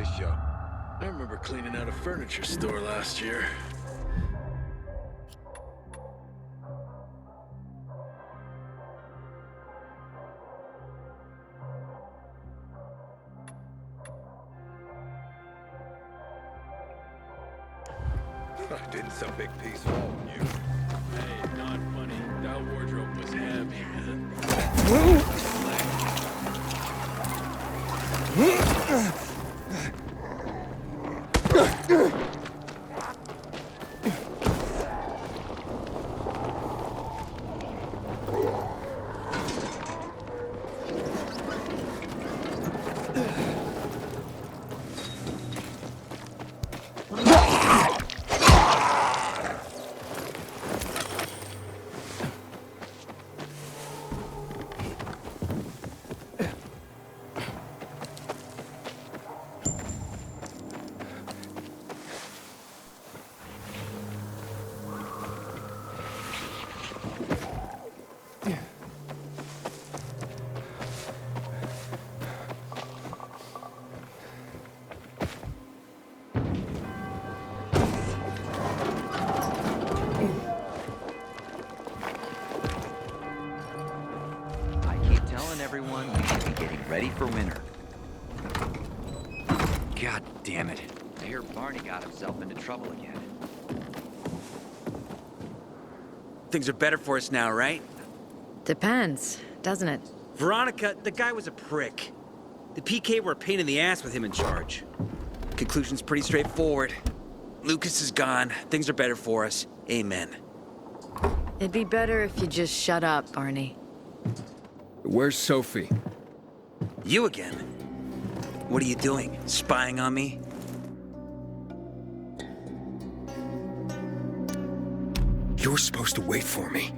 show. I remember cleaning out a furniture store last year. Didn't some big piece fall on you? Hey, not funny. That wardrobe was heavy, man. Everyone, we should be getting ready for winter. God damn it. I hear Barney got himself into trouble again. Things are better for us now, right? Depends, doesn't it? Veronica, the guy was a prick. The PK were a pain in the ass with him in charge. Conclusion's pretty straightforward. Lucas is gone. Things are better for us. Amen. It'd be better if you just shut up, Barney. Where's Sophie? You again? What are you doing? Spying on me? You were supposed to wait for me.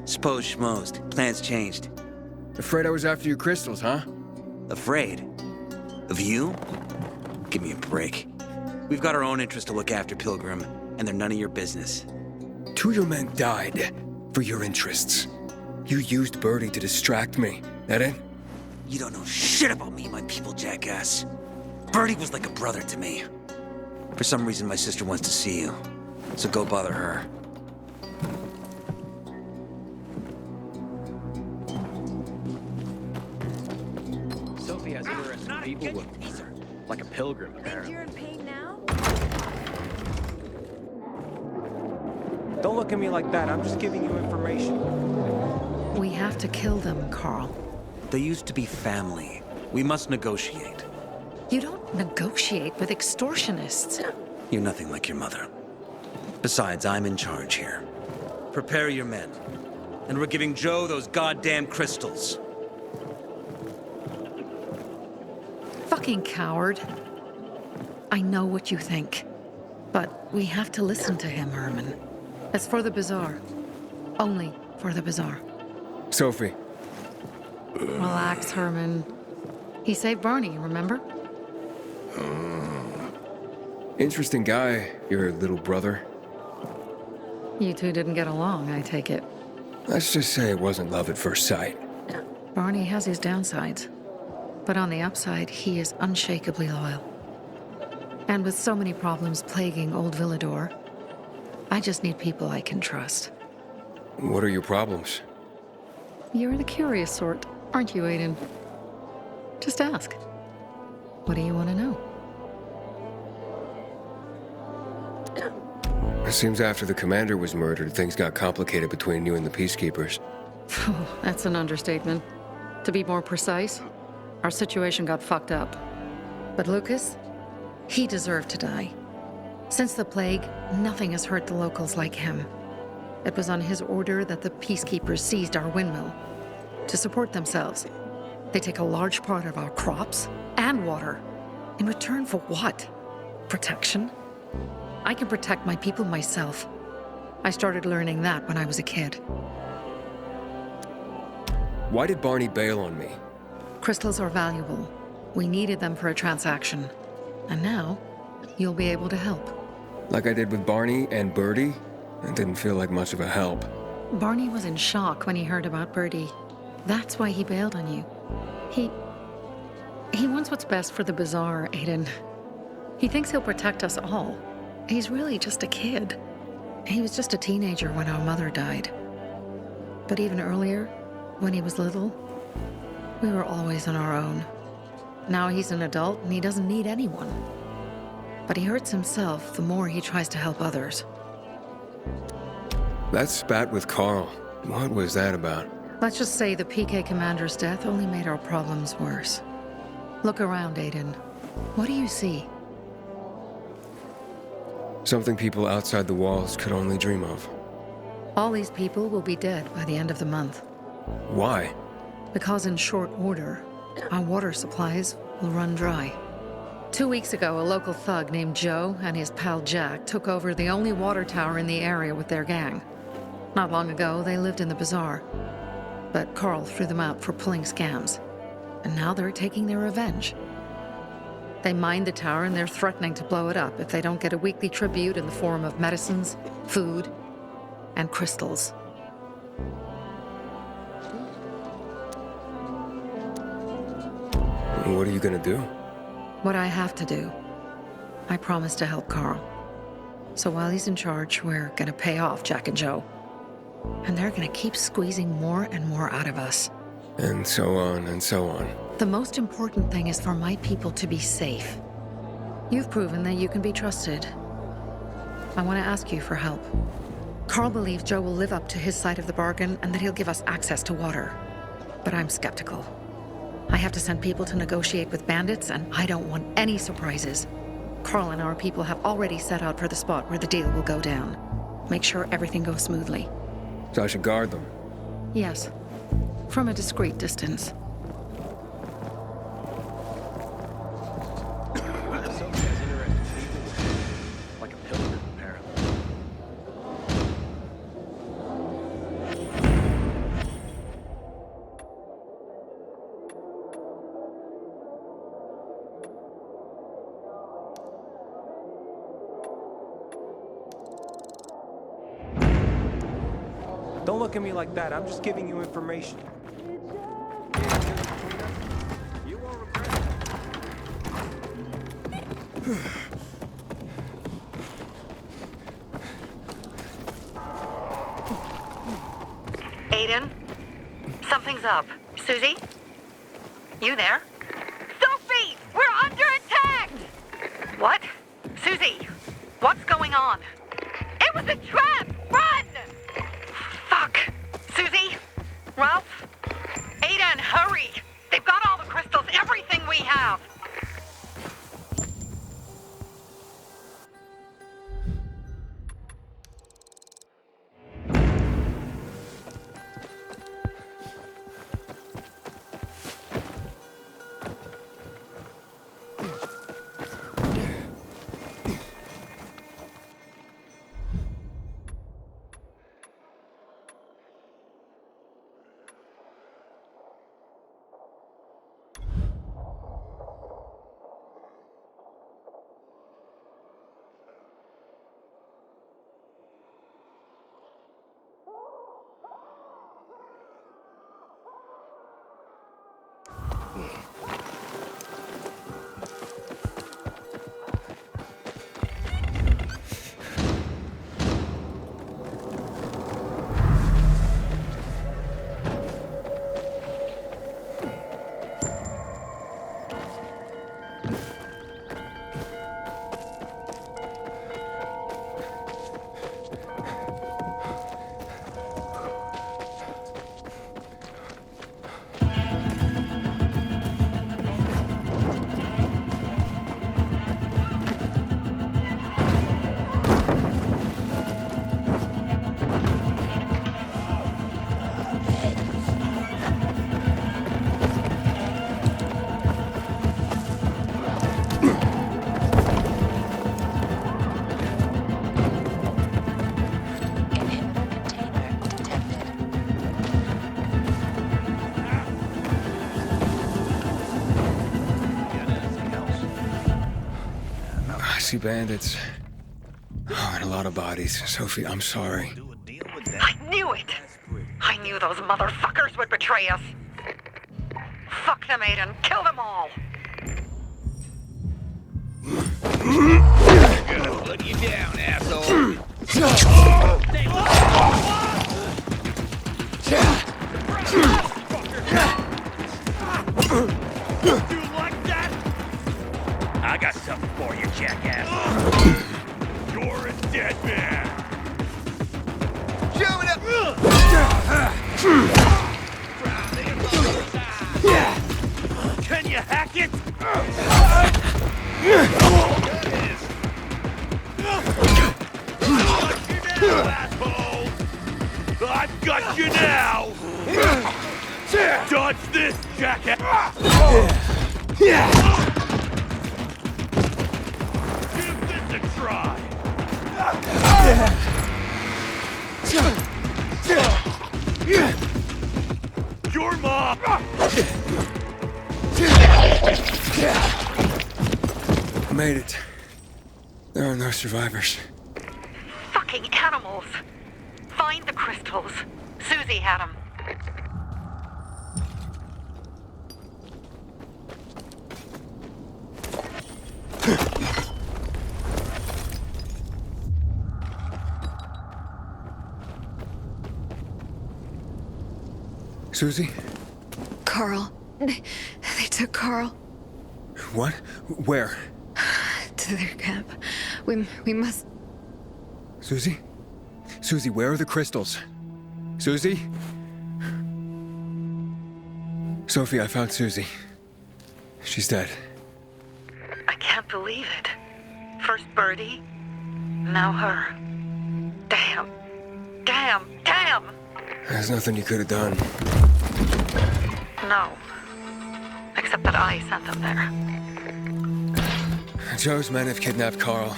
Suppose schmozed. Plans changed. Afraid I was after your crystals, huh? Afraid? Of you? Give me a break. We've got our own interests to look after, Pilgrim, and they're none of your business. 2 of your men died for your interests. You used Birdie to distract me. That it? You don't know shit about me, my people, jackass. Birdie was like a brother to me. For some reason, my sister wants to see you. So go bother her. Sophie has interesting people with her. Like a pilgrim, apparently. You're in pain now? Don't look at me like that. I'm just giving you information. We have to kill them, Carl. They used to be family. We must negotiate. You don't negotiate with extortionists. You're nothing like your mother. Besides, I'm in charge here. Prepare your men. And we're giving Joe those goddamn crystals. Fucking coward. I know what you think. But we have to listen to him, Herman. It's for the bazaar. Only for the bazaar. Sophie. Relax, Herman. He saved Barney, remember? Interesting guy, your little brother. You two didn't get along, I take it. Let's just say it wasn't love at first sight. Barney has his downsides. But on the upside, he is unshakably loyal. And with so many problems plaguing old Villador, I just need people I can trust. What are your problems? You're the curious sort, aren't you, Aiden? Just ask. What do you want to know? It seems after the commander was murdered, things got complicated between you and the peacekeepers. That's an understatement. To be more precise, our situation got fucked up. But Lucas, he deserved to die. Since the plague, nothing has hurt the locals like him. It was on his order that the peacekeepers seized our windmill. To support themselves, they take a large part of our crops and water. In return for what? Protection? I can protect my people myself. I started learning that when I was a kid. Why did Barney bail on me? Crystals are valuable. We needed them for a transaction. And now, you'll be able to help. Like I did with Barney and Birdie? It didn't feel like much of a help. Barney was in shock when he heard about Birdie. That's why he bailed on you. He wants what's best for the bazaar, Aiden. He thinks he'll protect us all. He's really just a kid. He was just a teenager when our mother died. But even earlier, when he was little, we were always on our own. Now he's an adult and he doesn't need anyone. But he hurts himself the more he tries to help others. That spat with Carl, what was that about? Let's just say the PK commander's death only made our problems worse. Look around, Aiden. What do you see? Something people outside the walls could only dream of. All these people will be dead by the end of the month. Why? Because in short order, our water supplies will run dry. 2 weeks ago, a local thug named Joe and his pal Jack took over the only water tower in the area with their gang. Not long ago, they lived in the bazaar, but Carl threw them out for pulling scams. And now they're taking their revenge. They mined the tower and they're threatening to blow it up if they don't get a weekly tribute in the form of medicines, food, and crystals. What are you gonna do? What I have to do. I promised to help Carl. So while he's in charge, we're gonna pay off Jack and Joe. And they're gonna keep squeezing more and more out of us. And so on and so on. The most important thing is for my people to be safe. You've proven that you can be trusted. I want to ask you for help. Carl believes Joe will live up to his side of the bargain and that he'll give us access to water. But I'm skeptical. I have to send people to negotiate with bandits, and I don't want any surprises. Carl and our people have already set out for the spot where the deal will go down. Make sure everything goes smoothly. So I should guard them. Yes, from a discreet distance. Sophie has interesting people. Like a pilgrim, apparently. Don't look at me like that. I'm just giving you information. You won't regret it. Aiden? Something's up. Susie? You there? Sophie! We're under attack! What? Susie, what's going on? It was a trap! Run! Fuck! Susie? Ralph? Aiden, hurry! They've got all the crystals, everything we have! I see bandits. Oh, and a lot of bodies. Sophie, I'm sorry. I knew it! I knew those motherfuckers would betray us! Fuck them, Aiden. Kill them all! Gonna put you down, asshole. You like that? I got something for you, jackass. You're a dead man. Show it up. Can you hack it? Asshole! I've got you now! Dodge this, jackass! Give this a try! Your mom! Made it. There are no survivors. Fucking animals! Find the crystals. Susie had them. Susie? Carl. They took Carl What? Where? to their camp. We must... Susie? Susie, where are the crystals? Susie? Sophie, I found Susie. She's dead. I can't believe it. First Birdie, now her. Damn. Damn. Damn! There's nothing you could have done. No. Except that I sent them there. Joe's men have kidnapped Carl.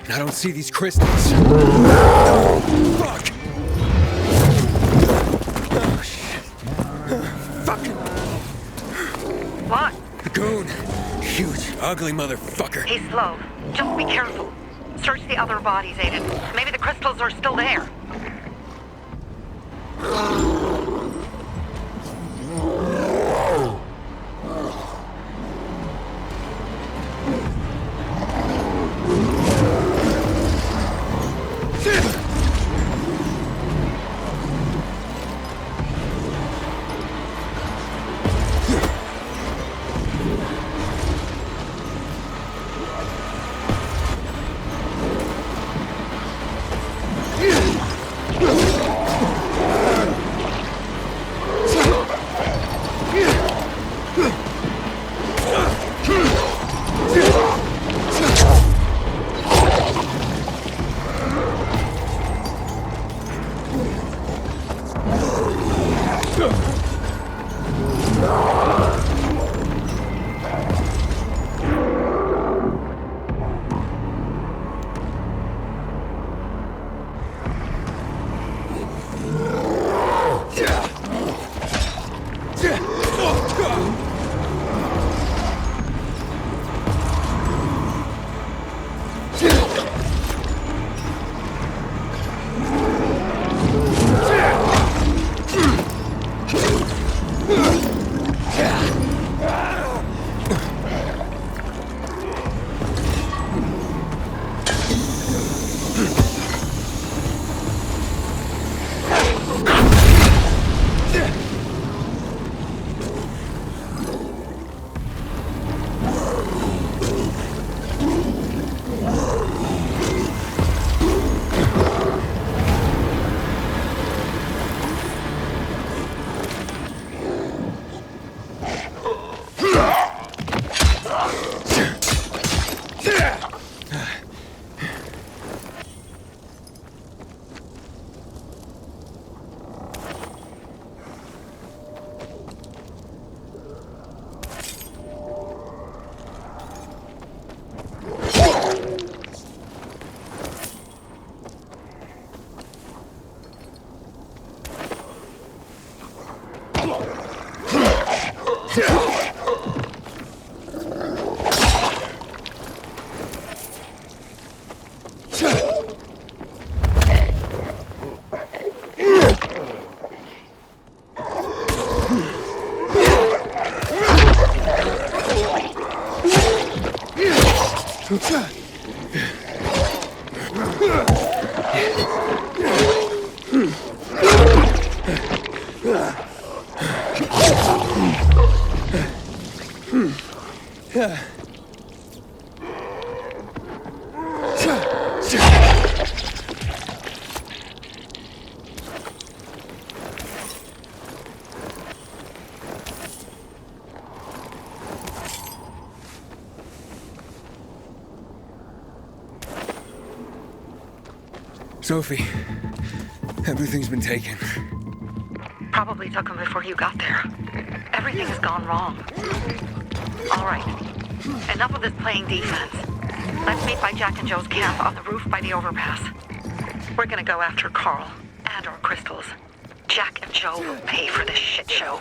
And I don't see these crystals. Fuck! Oh, shit. Fuck! What? The goon. Huge, ugly motherfucker. He's slow. Just be careful. Search the other bodies, Aiden. Maybe the crystals are still there. Sophie, everything's been taken. Probably took him before you got there. Everything has gone wrong. All right. Enough of this playing defense. Let's meet by Jack and Joe's camp on the roof by the overpass. We're gonna go after Carl and our crystals. Jack and Joe will pay for this shit show.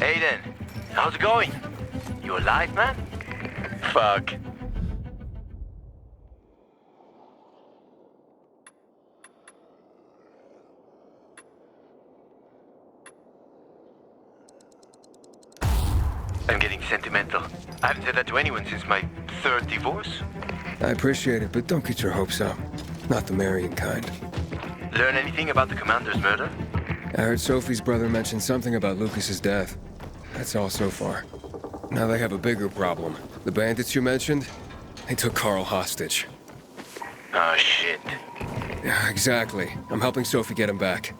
Aiden, how's it going? You alive, man? Fuck. I'm getting sentimental. I haven't said that to anyone since my third divorce. I appreciate it, but don't get your hopes up. Not the marrying kind. Learn anything about the commander's murder? I heard Sophie's brother mention something about Lucas's death. That's all so far. Now they have a bigger problem. The bandits you mentioned, they took Carl hostage. Oh, shit. Yeah, exactly. I'm helping Sophie get him back.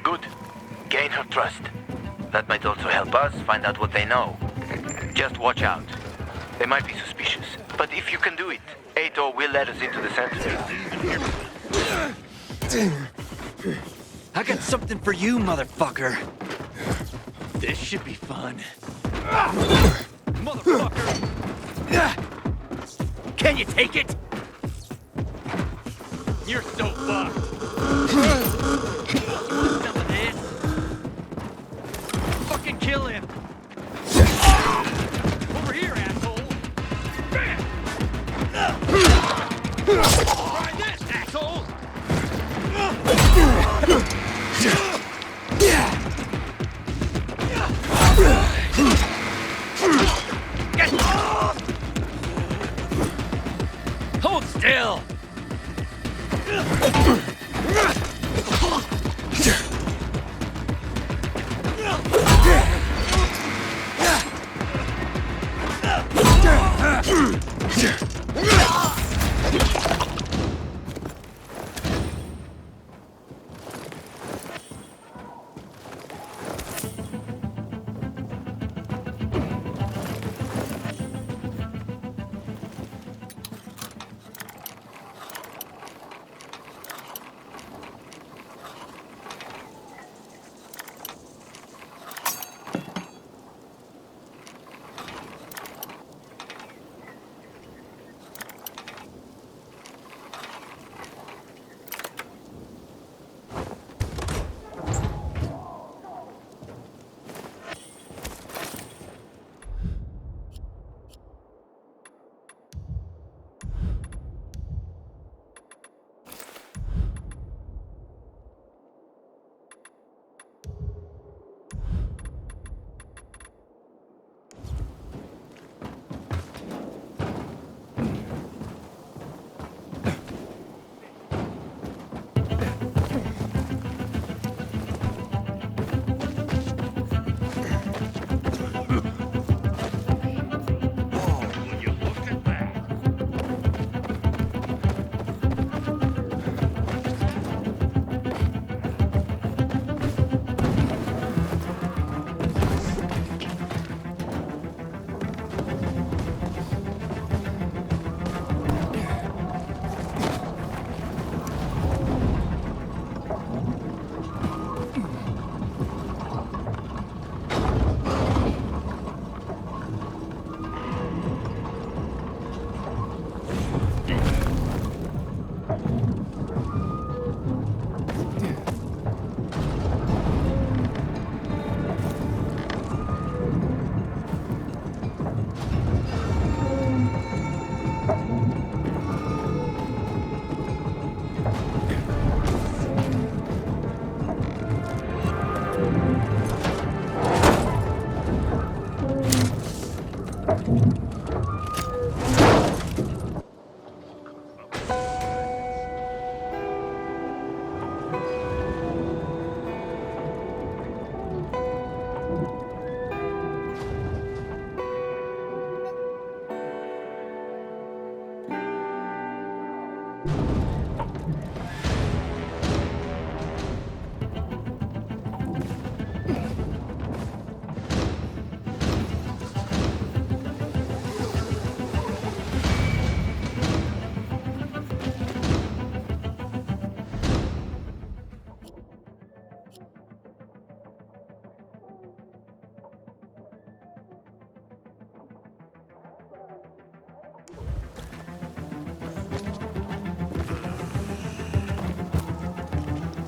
Good. Gain her trust. That might also help us find out what they know. Just watch out. They might be suspicious. But if you can do it, Ato will let us into the center. I got something for you, motherfucker. This should be fun. Motherfucker! Can you take it? You're so fucked. Some of this? Fucking kill him! Over here, asshole. Bam! Try this, asshole. Hold still!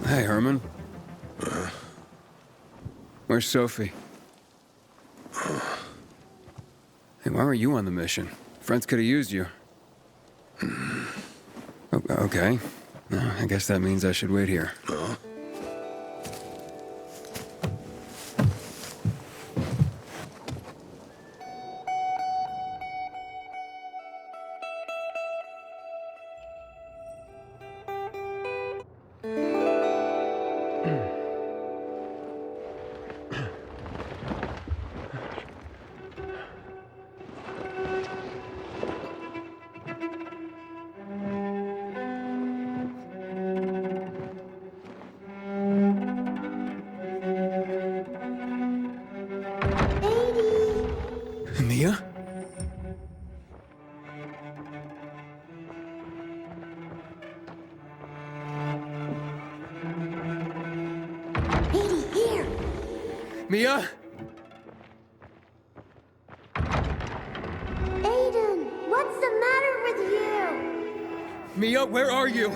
Hey, Herman. Where's Sophie? Hey, why were you on the mission? Friends could have used you. Okay. I guess that means I should wait here. Mia? Mia? Aiden, what's the matter with you? Mia, where are you?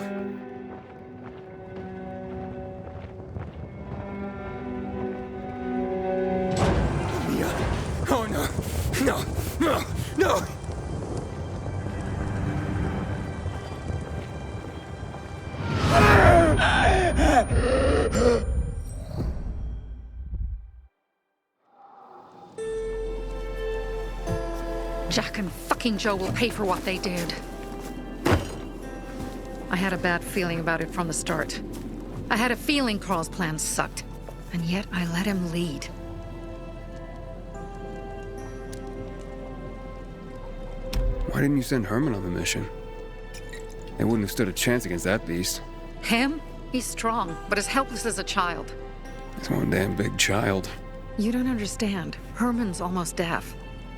Mia? Oh no! No! No! No! Jack and fucking Joe will pay for what they did. I had a bad feeling about it from the start. I had a feeling Carl's plan sucked, and yet I let him lead. Why didn't you send Herman on the mission? They wouldn't have stood a chance against that beast. Him? He's strong, but as helpless as a child. He's one damn big child. You don't understand. Herman's almost deaf.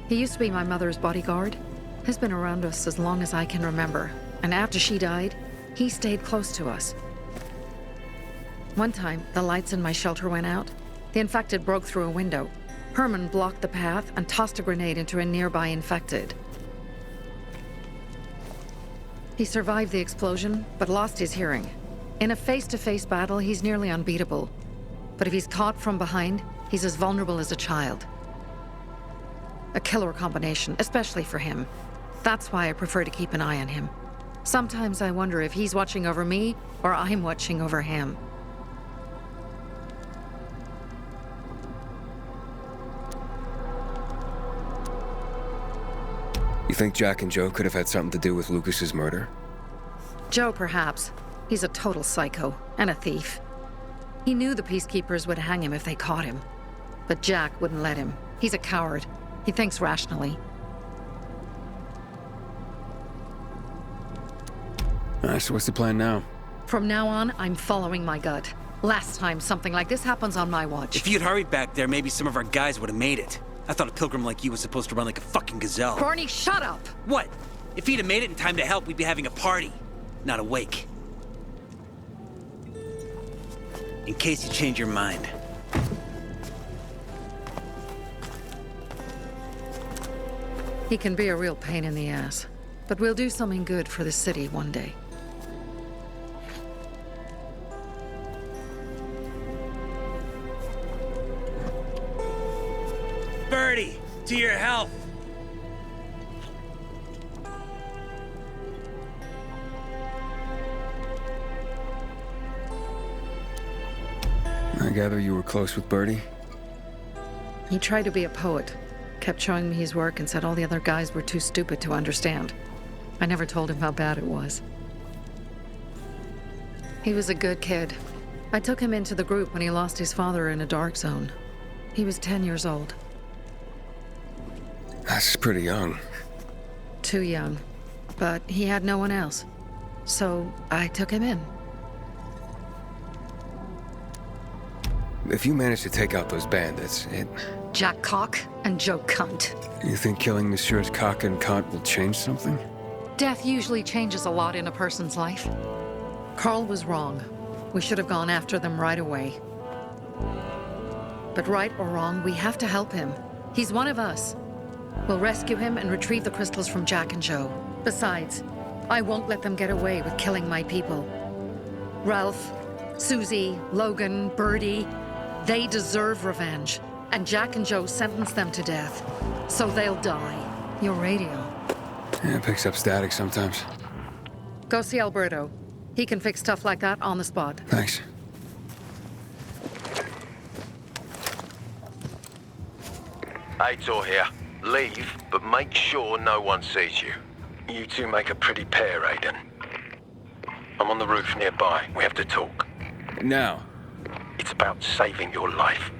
He used to be my mother's bodyguard. He's been around us as long as I can remember. And after she died, he stayed close to us. One time, the lights in my shelter went out. The infected broke through a window. Herman blocked the path and tossed a grenade into a nearby infected. He survived the explosion, but lost his hearing. In a face-to-face battle, he's nearly unbeatable. But if he's caught from behind, he's as vulnerable as a child. A killer combination, especially for him. That's why I prefer to keep an eye on him. Sometimes I wonder if he's watching over me, or I'm watching over him. You think Jack and Joe could have had something to do with Lucas's murder? Joe, perhaps. He's a total psycho, and a thief. He knew the peacekeepers would hang him if they caught him. But Jack wouldn't let him. He's a coward. He thinks rationally. So what's the plan now? From now on, I'm following my gut. Last time something like this happens on my watch. If you'd hurried back there, maybe some of our guys would have made it. I thought a pilgrim like you was supposed to run like a fucking gazelle. Barney, shut up! What? If he'd have made it in time to help, we'd be having a party, not a wake. In case you change your mind. He can be a real pain in the ass. But we'll do something good for the city one day. Birdie, to your health. I gather you were close with Birdie? He tried to be a poet. Kept showing me his work and said all the other guys were too stupid to understand. I never told him how bad it was. He was a good kid. I took him into the group when he lost his father in a dark zone. He was 10 years old. That's pretty young. Too young. But he had no one else. So I took him in. If you manage to take out those bandits, Jack Cock and Joe Cunt. You think killing Messieurs Cock and Cunt will change something? Death usually changes a lot in a person's life. Carl was wrong. We should have gone after them right away. But right or wrong, we have to help him. He's one of us. We'll rescue him and retrieve the crystals from Jack and Joe. Besides, I won't let them get away with killing my people. Ralph, Susie, Logan, Birdie, they deserve revenge. And Jack and Joe sentenced them to death. So they'll die. Your radio. Yeah, it picks up static sometimes. Go see Alberto. He can fix stuff like that on the spot. Thanks. Aitor here. Leave, but make sure no one sees you. You two make a pretty pair, Aiden. I'm on the roof nearby. We have to talk. Now. It's about saving your life.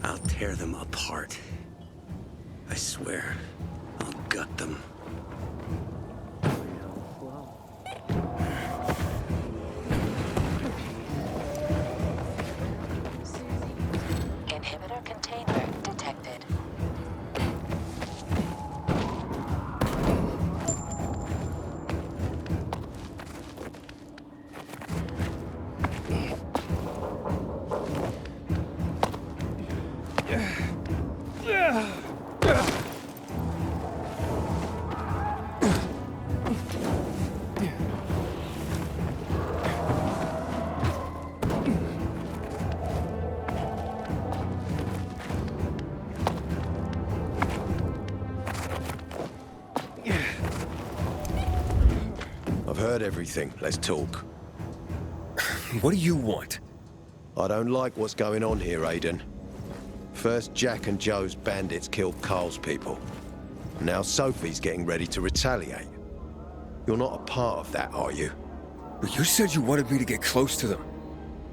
I'll tear them apart. I swear, I'll gut them. Inhibitor container detected. I've heard everything. Let's talk. What do you want? I don't like what's going on here, Aiden. First, Jack and Joe's bandits killed Carl's people. Now Sophie's getting ready to retaliate. You're not a part of that, are you? But you said you wanted me to get close to them.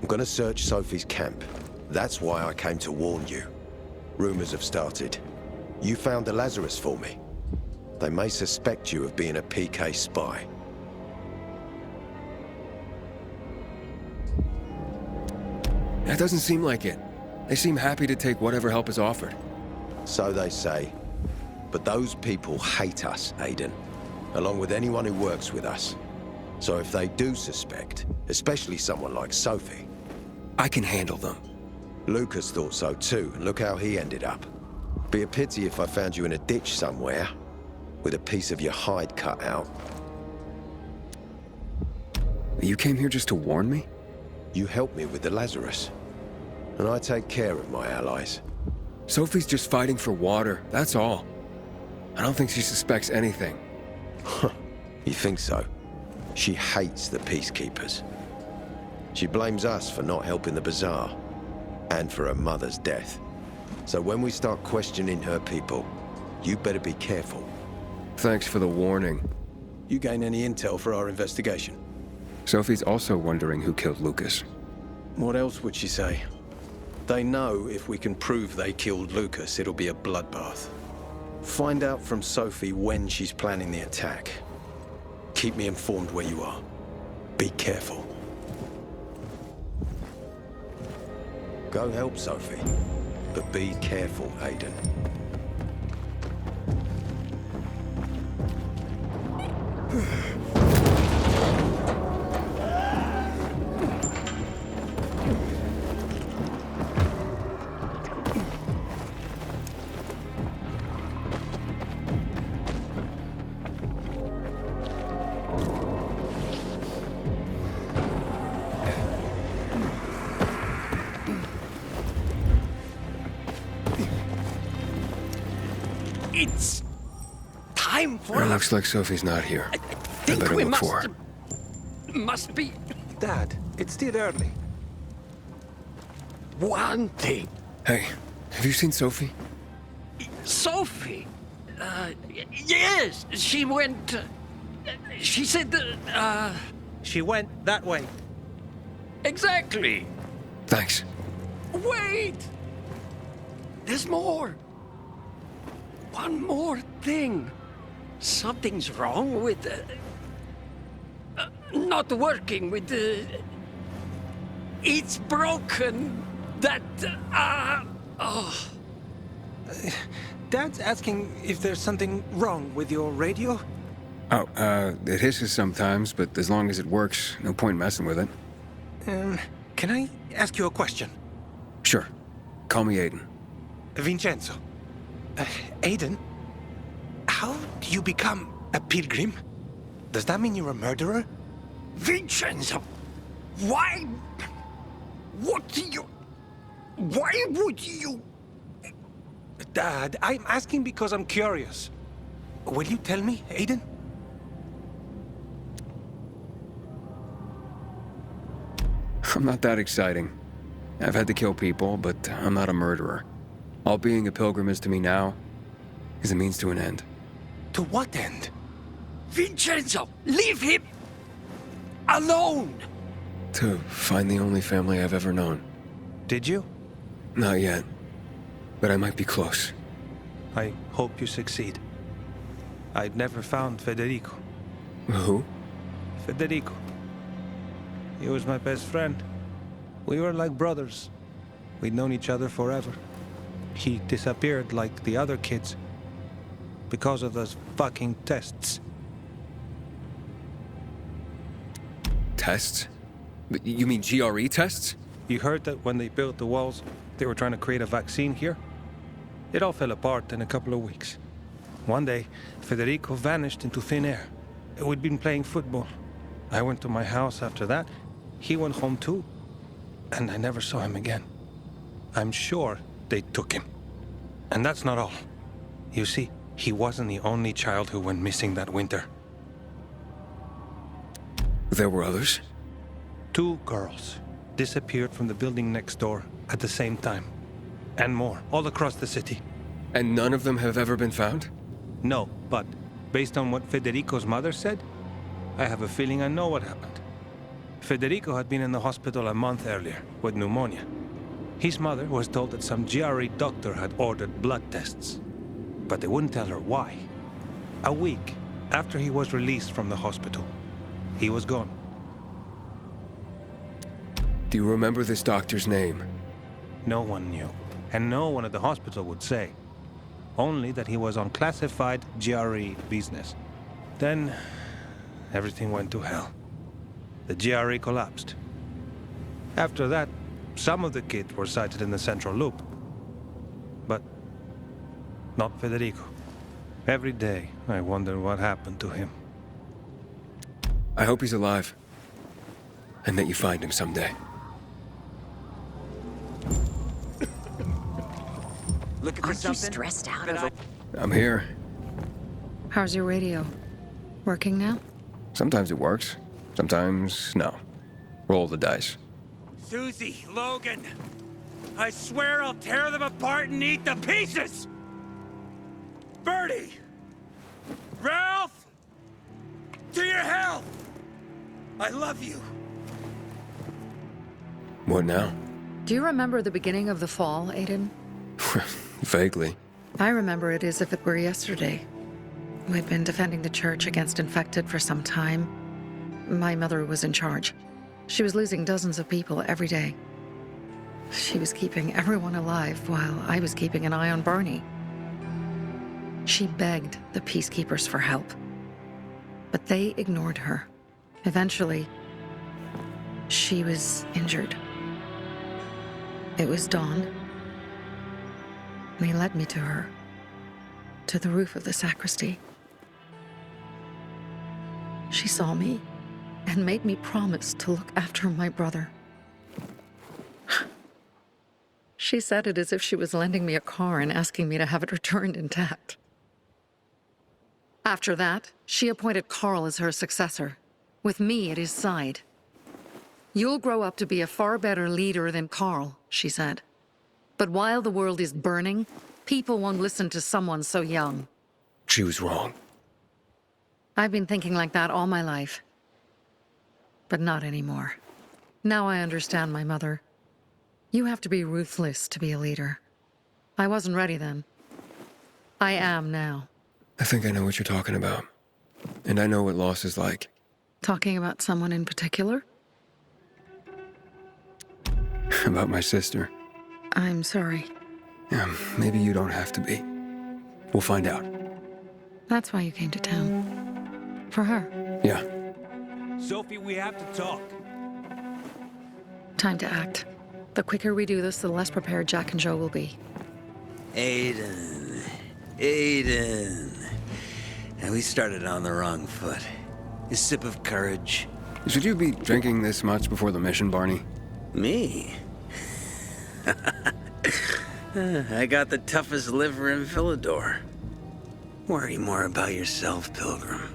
I'm gonna search Sophie's camp. That's why I came to warn you. Rumors have started. You found the Lazarus for me. They may suspect you of being a PK spy. That doesn't seem like it. They seem happy to take whatever help is offered. So they say. But those people hate us, Aiden. Along with anyone who works with us. So if they do suspect, especially someone like Sophie... I can handle them. Lucas thought so too, and look how he ended up. Be a pity if I found you in a ditch somewhere, with a piece of your hide cut out. You came here just to warn me? You helped me with the Lazarus. And I take care of my allies. Sophie's just fighting for water, that's all. I don't think she suspects anything. You think so? She hates the peacekeepers. She blames us for not helping the bazaar, and for her mother's death. So when we start questioning her people, you better be careful. Thanks for the warning. You gain any intel for our investigation? Sophie's also wondering who killed Lucas. What else would she say? They know if we can prove they killed Lucas, it'll be a bloodbath. Find out from Sophie when she's planning the attack. Keep me informed where you are. Be careful. Go help Sophie, but be careful, Aiden. It's time for It looks like Sophie's not here. I I think better we look for her. must be Dad, it's still early. one thing. Hey, have you seen Sophie? Sophie. Yes, she went. She said that. She went that way. Exactly. Thanks. Wait. There's more. One more thing. Something's wrong with not working with the. It's broken. That. Oh. Dad's asking if there's something wrong with your radio? Oh, it hisses sometimes, but as long as it works, no point messing with it. Can I ask you a question? Sure. Call me Aiden. Vincenzo. Aiden, how do you become a pilgrim? Does that mean you're a murderer? Vincenzo! Why? What do you... Why would you... Dad, I'm asking because I'm curious. Will you tell me, Aiden? I'm not that exciting. I've had to kill people, but I'm not a murderer. All being a pilgrim is to me now is a means to an end. To what end? Vincenzo! Leave him... alone! To find the only family I've ever known. Did you? Not yet. But I might be close. I hope you succeed. I'd never found Federico. Who? Federico. He was my best friend. We were like brothers. We'd known each other forever. He disappeared like the other kids. Because of those fucking tests. Tests? You mean GRE tests? You heard that when they built the walls, they were trying to create a vaccine here? It all fell apart in a couple of weeks. One day, Federico vanished into thin air. We'd been playing football. I went to my house after that. He went home too. And I never saw him again. I'm sure they took him. And that's not all. You see, he wasn't the only child who went missing that winter. There were others? 2 girls disappeared from the building next door at the same time. And more, all across the city. And none of them have ever been found? No, but based on what Federico's mother said, I have a feeling I know what happened. Federico had been in the hospital a month earlier with pneumonia. His mother was told that some GRE doctor had ordered blood tests, but they wouldn't tell her why. A week after he was released from the hospital, he was gone. Do you remember this doctor's name? No one knew, and no one at the hospital would say. Only that he was on classified GRE business. Then, everything went to hell. The GRE collapsed. After that, some of the kids were sighted in the central loop. But not Federico. Every day, I wonder what happened to him. I hope he's alive. And that you find him someday. Looking for Aren't you something? stressed out over... I'm here. How's your radio? Working now? Sometimes it works. Sometimes, no. Roll the dice. Susie, Logan, I swear I'll tear them apart and eat the pieces! Bertie! Ralph! To your health! I love you! What now? Do you remember the beginning of the fall, Aiden? Vaguely. I remember it as if it were yesterday. We'd been defending the church against infected for some time. My mother was in charge. She was losing dozens of people every day. She was keeping everyone alive while I was keeping an eye on Barney. She begged the peacekeepers for help, but they ignored her. Eventually, she was injured. It was dawn, and he led me to her, to the roof of the sacristy. She saw me and made me promise to look after my brother. She said it as if she was lending me a car and asking me to have it returned intact. After that, she appointed Carl as her successor, with me at his side. You'll grow up to be a far better leader than Carl, she said. But while the world is burning, people won't listen to someone so young. She was wrong. I've been thinking like that all my life. But not anymore. Now I understand my mother. You have to be ruthless to be a leader. I wasn't ready then. I am now. I think I know what you're talking about. And I know what loss is like. Talking about someone in particular? About my sister. I'm sorry. Yeah, maybe you don't have to be. We'll find out. That's why you came to town. For her. Yeah. Sophie, we have to talk. Time to act. The quicker we do this, the less prepared Jack and Joe will be. Aiden. And we started on the wrong foot. A sip of courage, Should you be drinking this much before the mission, Barney? Me? I got the toughest liver in Villador. Worry more about yourself, Pilgrim.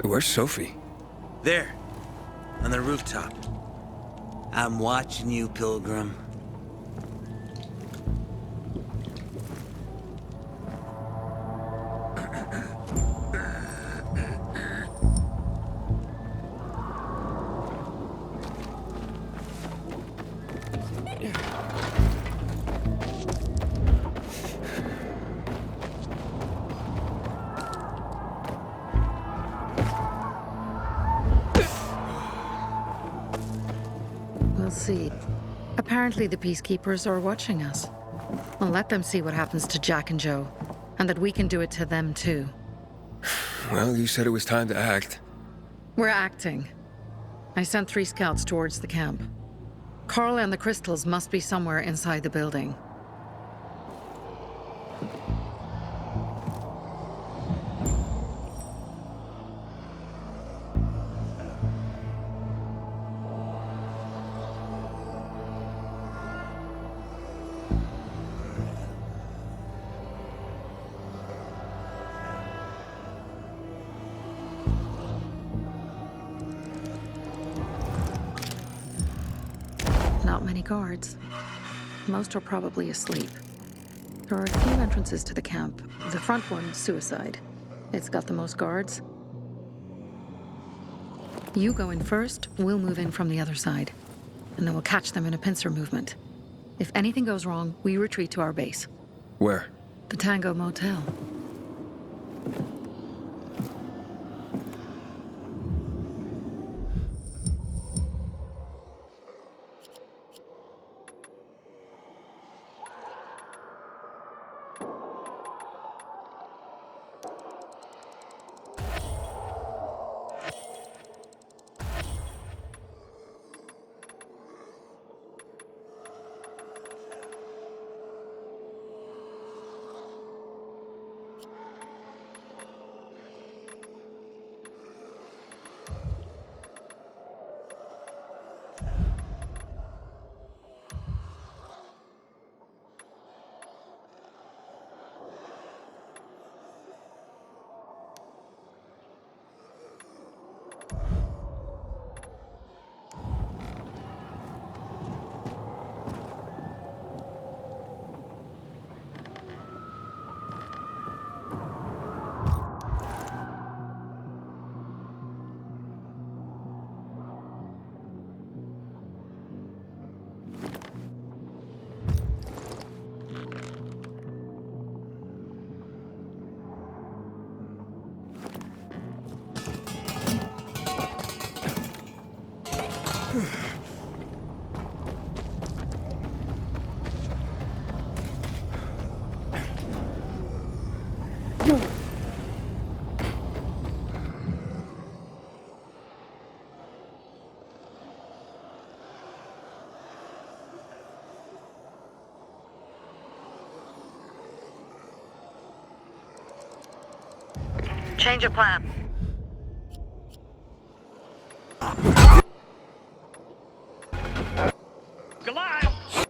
Where's Sophie? There, on the rooftop. I'm watching you, Pilgrim. We'll see. Apparently the Peacekeepers are watching us. I'll let them see what happens to Jack and Joe, and that we can do it to them too. Well, you said it was time to act. We're acting. I sent 3 scouts towards the camp. Carl and the crystals must be somewhere inside the building. Not many guards. Most are probably asleep. There are a few entrances to the camp. The front one, suicide. It's got the most guards. You go in first, we'll move in from the other side. And then we'll catch them in a pincer movement. If anything goes wrong, we retreat to our base. Where? The Tango Motel. Change of plan. Goliath!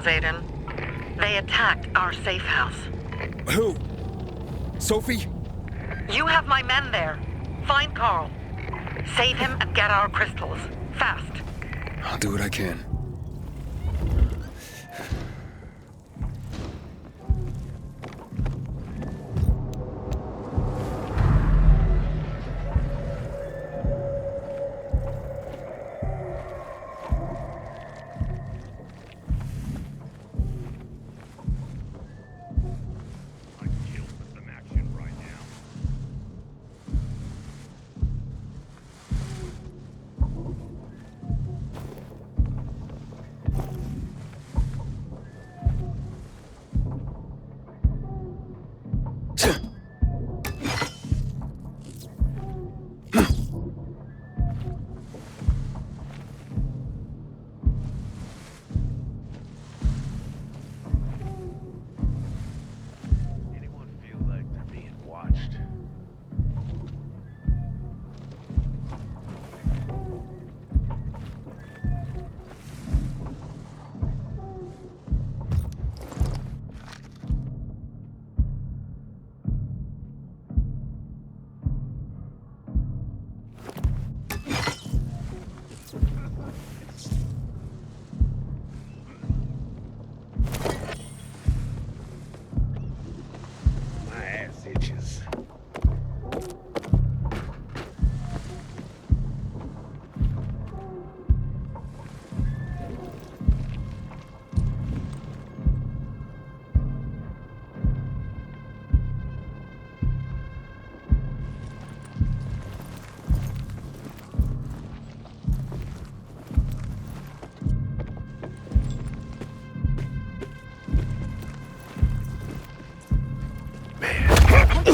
Zayden, they attacked our safe house. Who? Sophie? You have my men there. Find Carl. Save him and get our crystals. Fast. I'll do what I can.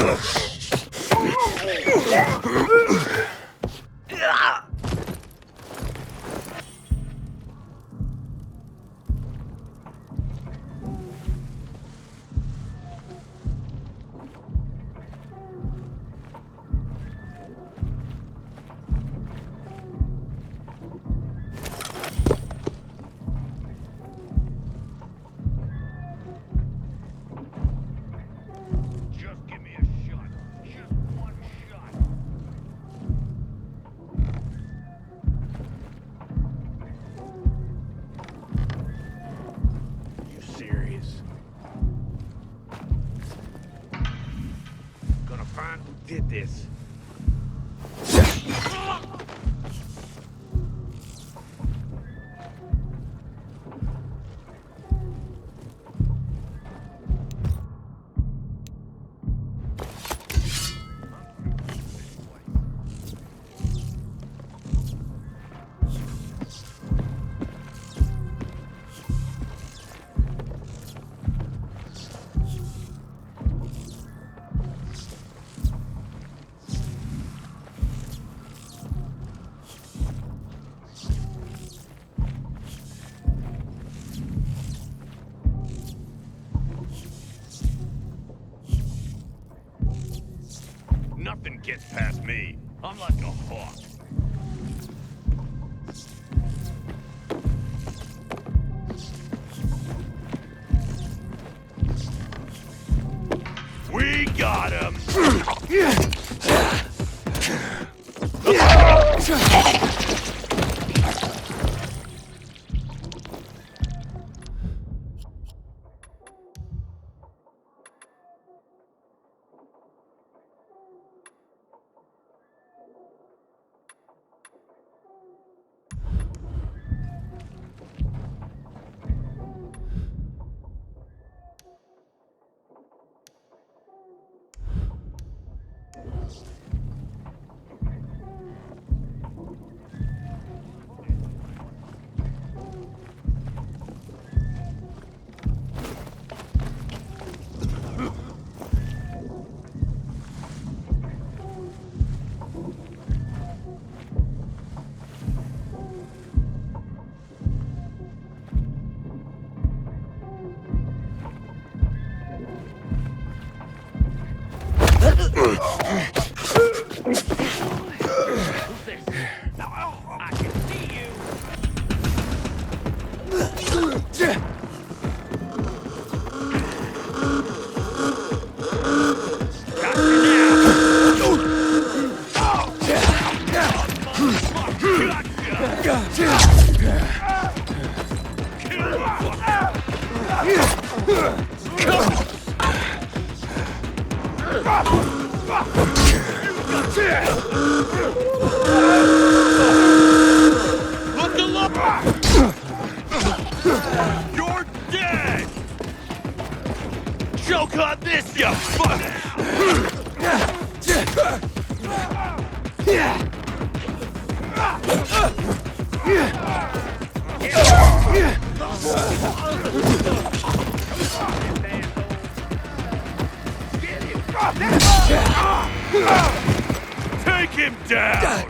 Just give me a shot. Just one shot. You serious? Gonna find who did this. Nothing gets past me. I'm like a hawk. We got him! I can see you. Look alive! You're dead! Choke on this, you fuck! Take him down!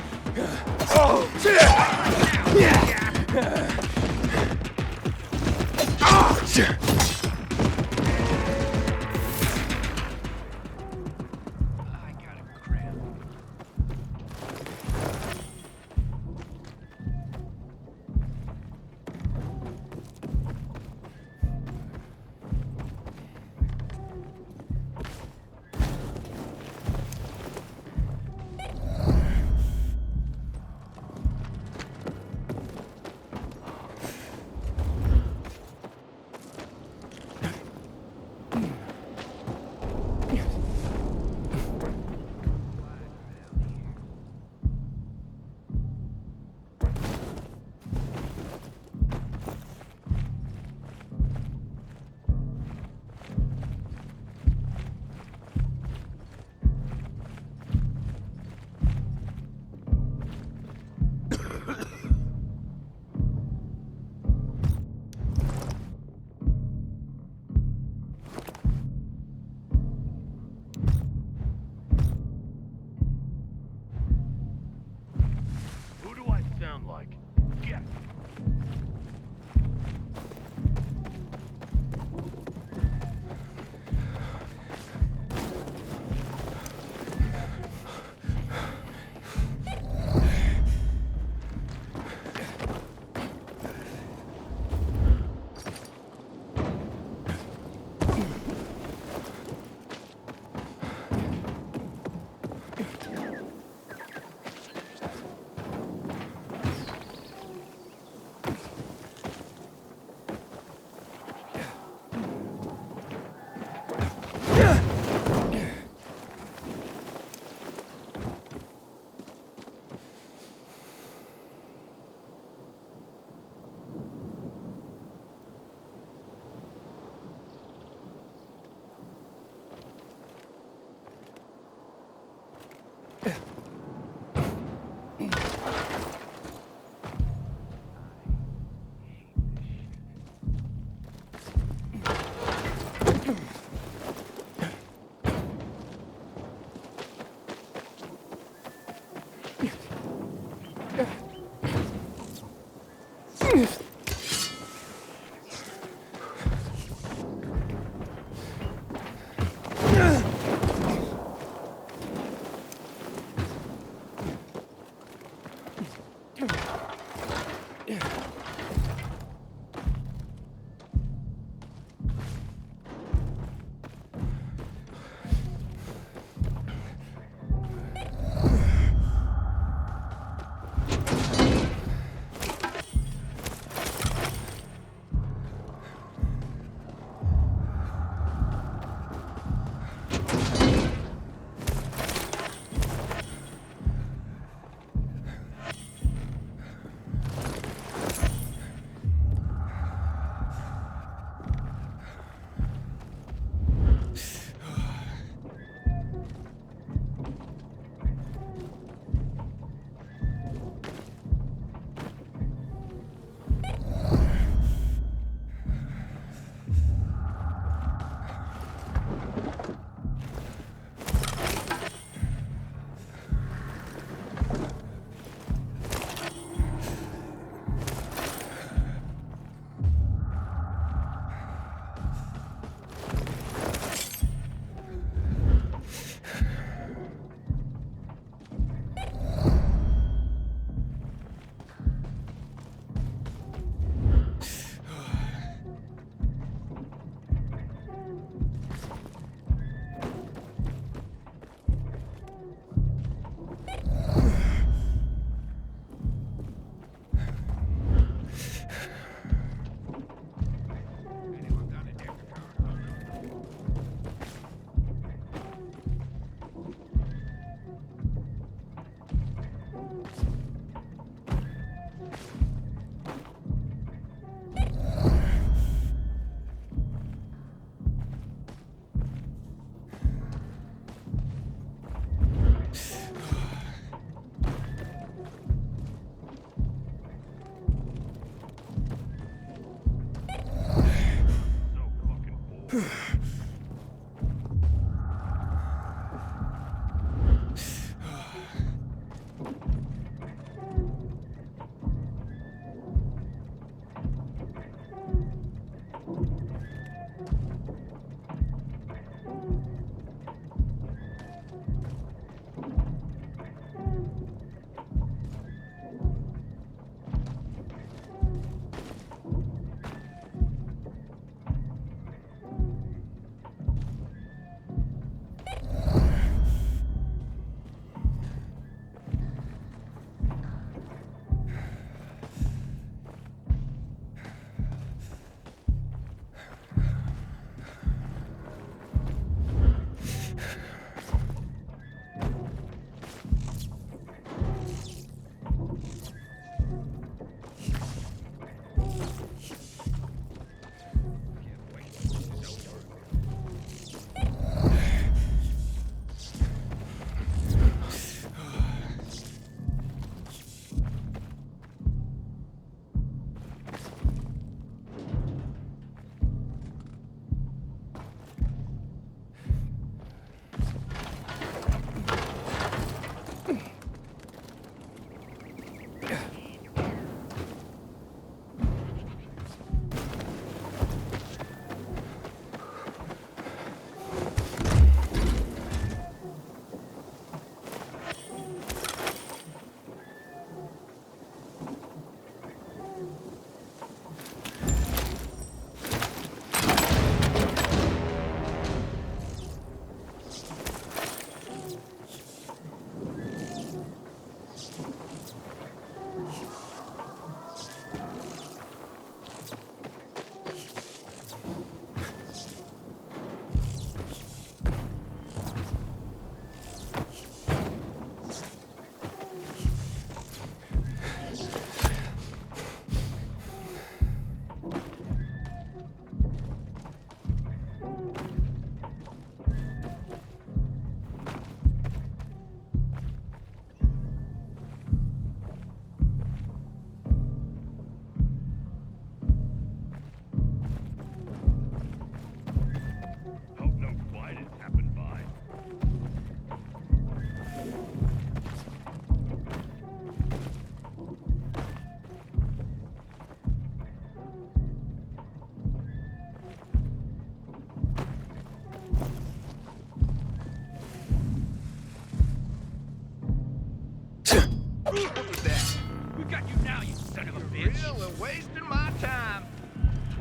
What was that? We got you now, you son of a bitch. You're wasting my time.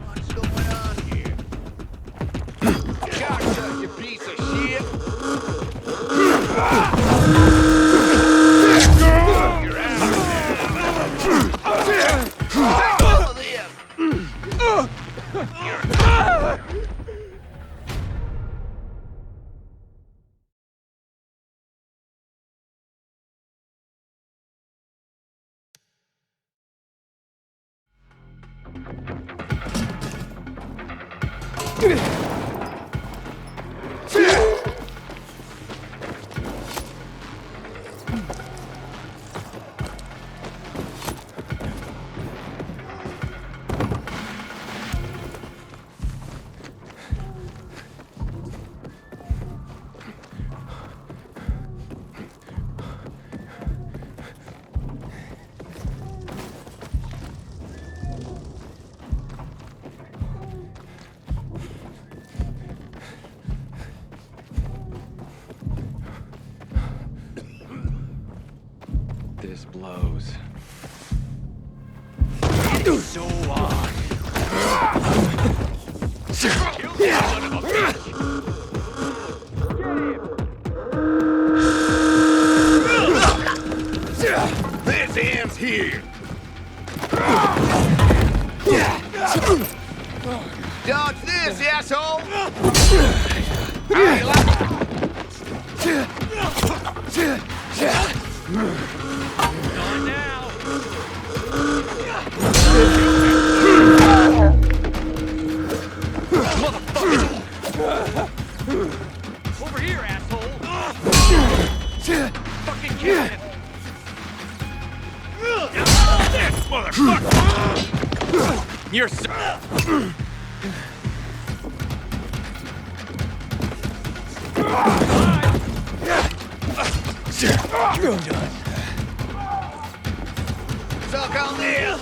What's going on here? Gotcha, you piece of shit. You're out of there. Take all of them. This blows. So on. Kill that son of a bitch. This ends here. Dodge this, asshole. How you like Gone now. Motherfucker! Over here, asshole! Fucking kill him! This motherfucker! You're so... You're done. Suck on this!